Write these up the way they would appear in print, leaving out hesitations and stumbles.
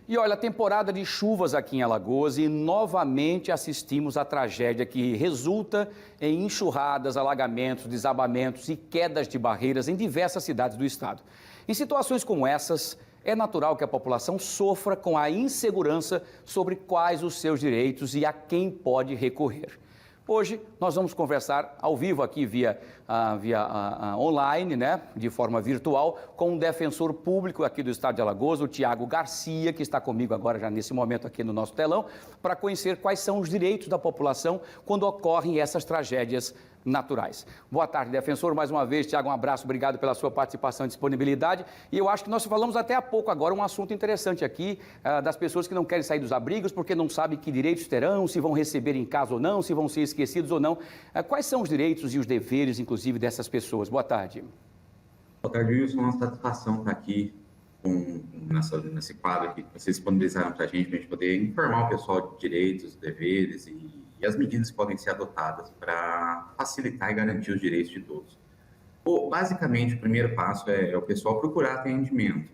E olha, a temporada de chuvas aqui em Alagoas e novamente assistimos à tragédia que resulta em enxurradas, alagamentos, desabamentos e quedas de barreiras em diversas cidades do estado. Em situações como essas, é natural que a população sofra com a insegurança sobre quais os seus direitos e a quem pode recorrer. Hoje nós vamos conversar ao vivo aqui via online, né, de forma virtual, com um defensor público aqui do estado de Alagoas, o Tiago Garcia, que está comigo agora já nesse momento aqui no nosso telão, para conhecer quais são os direitos da população quando ocorrem essas tragédias naturais. Boa tarde, defensor. Mais uma vez, Tiago, um abraço, obrigado pela sua participação e disponibilidade. E eu acho que nós falamos até há pouco agora um assunto interessante aqui, das pessoas que não querem sair dos abrigos porque não sabem que direitos terão, se vão receber em casa ou não, se vão ser esquecidos ou não. Quais são os direitos e os deveres, inclusive, dessas pessoas? Boa tarde. Boa tarde, Wilson. Uma satisfação estar aqui nesse quadro aqui que vocês disponibilizaram para a gente poder informar o pessoal de direitos, deveres e as medidas que podem ser adotadas para facilitar e garantir os direitos de todos. Basicamente, o primeiro passo é o pessoal procurar atendimento,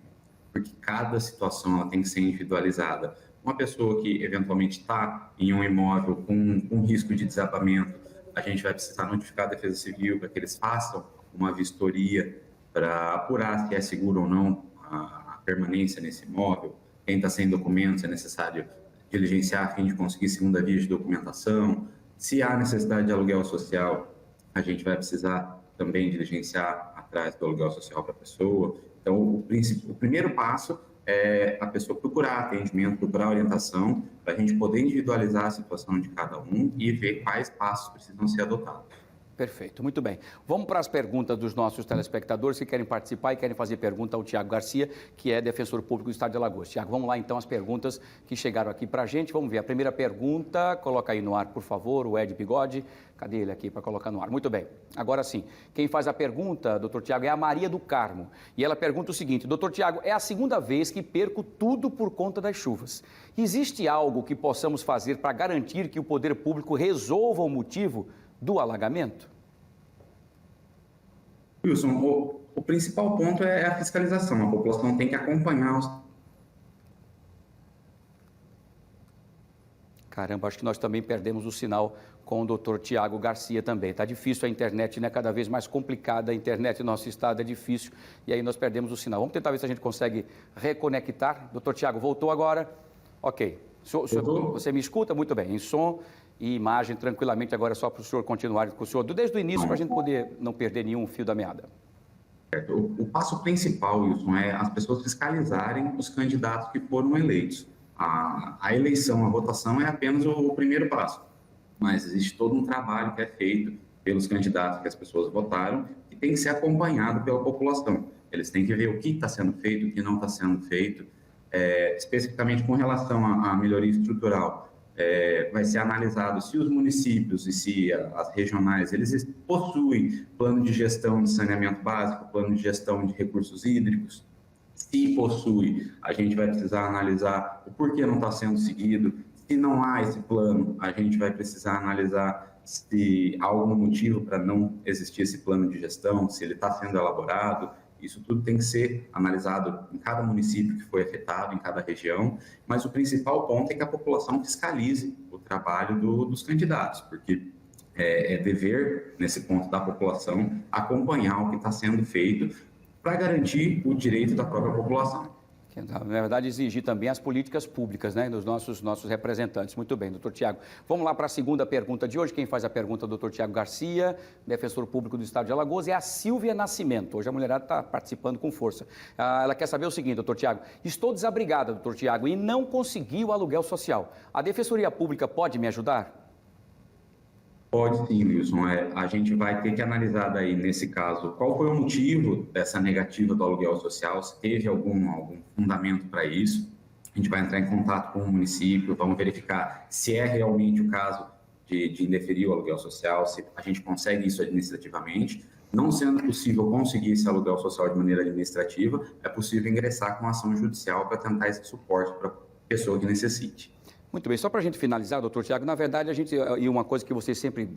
porque cada situação ela tem que ser individualizada. Uma pessoa que eventualmente está em um imóvel com risco de desabamento, a gente vai precisar notificar a Defesa Civil para que eles façam uma vistoria para apurar se é seguro ou não a permanência nesse imóvel. Quem está sem documentos é necessário diligenciar a fim de conseguir segunda via de documentação. Se há necessidade de aluguel social, a gente vai precisar também diligenciar atrás do aluguel social para a pessoa. Então, o primeiro passo é a pessoa procurar atendimento, procurar orientação, para a gente poder individualizar a situação de cada um e ver quais passos precisam ser adotados. Perfeito, muito bem. Vamos para as perguntas dos nossos telespectadores que querem participar e querem fazer pergunta ao Tiago Garcia, que é defensor público do estado de Alagoas. Tiago, vamos lá então as perguntas que chegaram aqui para a gente. Vamos ver a primeira pergunta, coloca aí no ar, por favor, o Ed Bigode. Cadê ele aqui para colocar no ar? Muito bem, agora sim. Quem faz a pergunta, doutor Tiago, é a Maria do Carmo. E ela pergunta o seguinte: doutor Tiago, é a segunda vez que perco tudo por conta das chuvas. Existe algo que possamos fazer para garantir que o poder público resolva o motivo do alagamento? Wilson, o principal ponto é a fiscalização. A população tem que acompanhar os... Caramba, acho que nós também perdemos o sinal com o doutor Tiago Garcia também. Está difícil a internet, né? Cada vez mais complicada a internet no nosso estado, é difícil. E aí nós perdemos o sinal. Vamos tentar ver se a gente consegue reconectar. Doutor Tiago, voltou agora? Ok. Você me escuta? Muito bem. Em som e imagem tranquilamente, agora é só para o senhor continuar com o senhor desde o início, para a gente poder não perder nenhum fio da meada. O passo principal, Wilson, é as pessoas fiscalizarem os candidatos que foram eleitos. A eleição, a votação é apenas o primeiro passo, mas existe todo um trabalho que é feito pelos candidatos que as pessoas votaram e tem que ser acompanhado pela população. Eles têm que ver o que está sendo feito, o que não está sendo feito, especificamente com relação à melhoria estrutural. Vai ser analisado se os municípios e se as regionais, eles possuem plano de gestão de saneamento básico, plano de gestão de recursos hídricos. Se possui, a gente vai precisar analisar o porquê não está sendo seguido. Se não há esse plano, a gente vai precisar analisar se há algum motivo para não existir esse plano de gestão, se ele está sendo elaborado. Isso tudo tem que ser analisado em cada município que foi afetado, em cada região, mas o principal ponto é que a população fiscalize o trabalho dos candidatos, porque é dever, nesse ponto da população, acompanhar o que está sendo feito para garantir o direito da própria população. Na verdade, exigir também as políticas públicas, né, dos nossos representantes. Muito bem, doutor Tiago. Vamos lá para a segunda pergunta de hoje. Quem faz a pergunta é o doutor Tiago Garcia, defensor público do estado de Alagoas, é a Silvia Nascimento. Hoje a mulherada está participando com força. Ela quer saber o seguinte, doutor Tiago: estou desabrigada, doutor Tiago, e não consegui o aluguel social. A Defensoria Pública pode me ajudar? Pode sim, Wilson. A gente vai ter que analisar daí, nesse caso, qual foi o motivo dessa negativa do aluguel social, se teve algum fundamento para isso. A gente vai entrar em contato com o município, vamos verificar se é realmente o caso de indeferir o aluguel social, se a gente consegue isso administrativamente. Não sendo possível conseguir esse aluguel social de maneira administrativa, é possível ingressar com ação judicial para tentar esse suporte para a pessoa que necessite. Muito bem, só para a gente finalizar, doutor Tiago, na verdade, e uma coisa que vocês sempre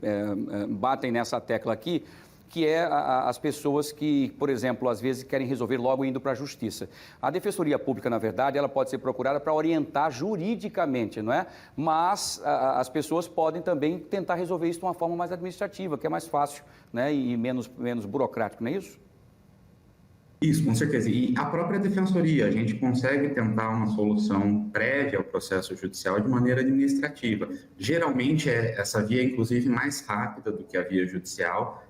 batem nessa tecla aqui, que é as pessoas que, por exemplo, às vezes querem resolver logo indo para a justiça. A Defensoria Pública, na verdade, ela pode ser procurada para orientar juridicamente, não é? Mas as pessoas podem também tentar resolver isso de uma forma mais administrativa, que é mais fácil, né? E menos burocrático, não é isso? Isso, com certeza. E a própria defensoria, a gente consegue tentar uma solução prévia ao processo judicial de maneira administrativa. Geralmente, essa via é, inclusive, mais rápida do que a via judicial,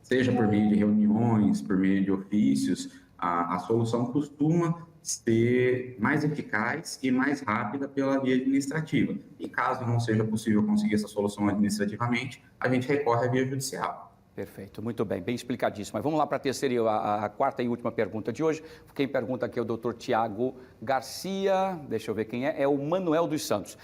seja por meio de reuniões, por meio de ofícios, a solução costuma ser mais eficaz e mais rápida pela via administrativa. E caso não seja possível conseguir essa solução administrativamente, a gente recorre à via judicial. Perfeito, muito bem, bem explicadíssimo. Mas vamos lá para a terceira e a quarta e última pergunta de hoje. Quem pergunta aqui é o Dr. Tiago Garcia, deixa eu ver quem é o Manuel dos Santos.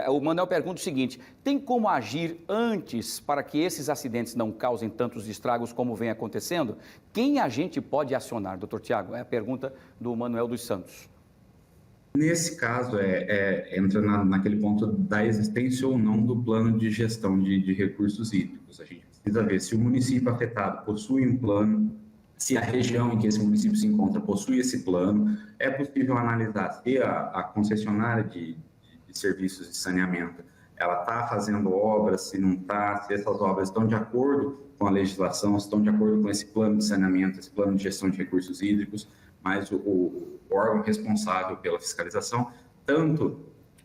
O Manuel pergunta o seguinte: tem como agir antes para que esses acidentes não causem tantos estragos como vem acontecendo? Quem a gente pode acionar, Dr. Tiago? É a pergunta do Manuel dos Santos. Nesse caso, entra naquele ponto da existência ou não do plano de gestão de recursos hídricos. A gente precisa ver se o município afetado possui um plano, se a região em que esse município se encontra possui esse plano. É possível analisar se a concessionária de serviços de saneamento ela está fazendo obras, se não está, se essas obras estão de acordo com a legislação, se estão de acordo com esse plano de saneamento, esse plano de gestão de recursos hídricos. Mas o órgão responsável pela fiscalização, tanto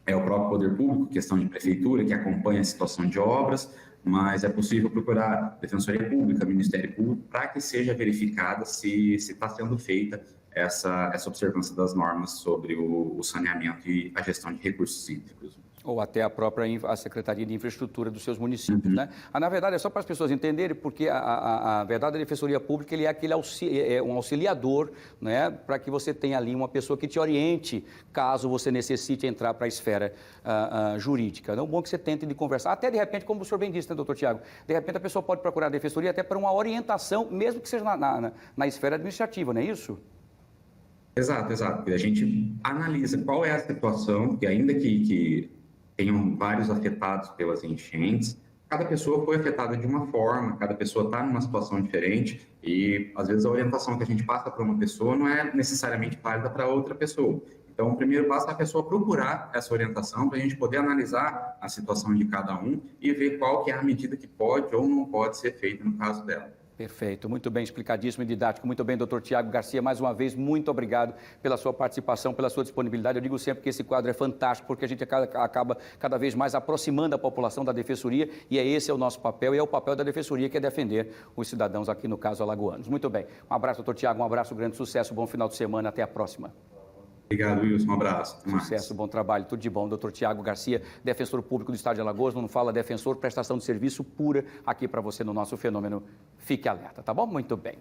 é o próprio poder público, questão de prefeitura, que acompanha a situação de obras, mas é possível procurar Defensoria Pública, Ministério Público, para que seja verificada se está sendo feita essa observância das normas sobre o saneamento e a gestão de recursos hídricos. Ou até a própria a Secretaria de Infraestrutura dos seus municípios, né? Na verdade, é só para as pessoas entenderem, porque a verdade da Defensoria Pública, ele é um auxiliador, né? Para que você tenha ali uma pessoa que te oriente, caso você necessite entrar para a esfera jurídica. É bom que você tente de conversar, até de repente, como o senhor bem disse, né, doutor Tiago? De repente a pessoa pode procurar a Defensoria até para uma orientação, mesmo que seja na esfera administrativa, não é isso? Exato, exato. A gente analisa qual é a situação, que ainda que tenham vários afetados pelas enchentes, cada pessoa foi afetada de uma forma, cada pessoa está numa situação diferente e, às vezes, a orientação que a gente passa para uma pessoa não é necessariamente válida para outra pessoa. Então, o primeiro passo é a pessoa procurar essa orientação para a gente poder analisar a situação de cada um e ver qual que é a medida que pode ou não pode ser feita no caso dela. Perfeito, muito bem explicadíssimo e didático. Muito bem, doutor Tiago Garcia, mais uma vez, muito obrigado pela sua participação, pela sua disponibilidade. Eu digo sempre que esse quadro é fantástico, porque a gente acaba cada vez mais aproximando a população da Defensoria, e esse é o nosso papel, e é o papel da Defensoria, que é defender os cidadãos aqui, no caso, alagoanos. Muito bem, um abraço, doutor Tiago, um abraço, grande sucesso, bom final de semana, até a próxima. Obrigado, Wilson. Um abraço. Sucesso, bom trabalho, tudo de bom. Doutor Tiago Garcia, defensor público do Estado de Alagoas, não fala defensor, prestação de serviço pura aqui para você no nosso fenômeno. Fique alerta, tá bom? Muito bem.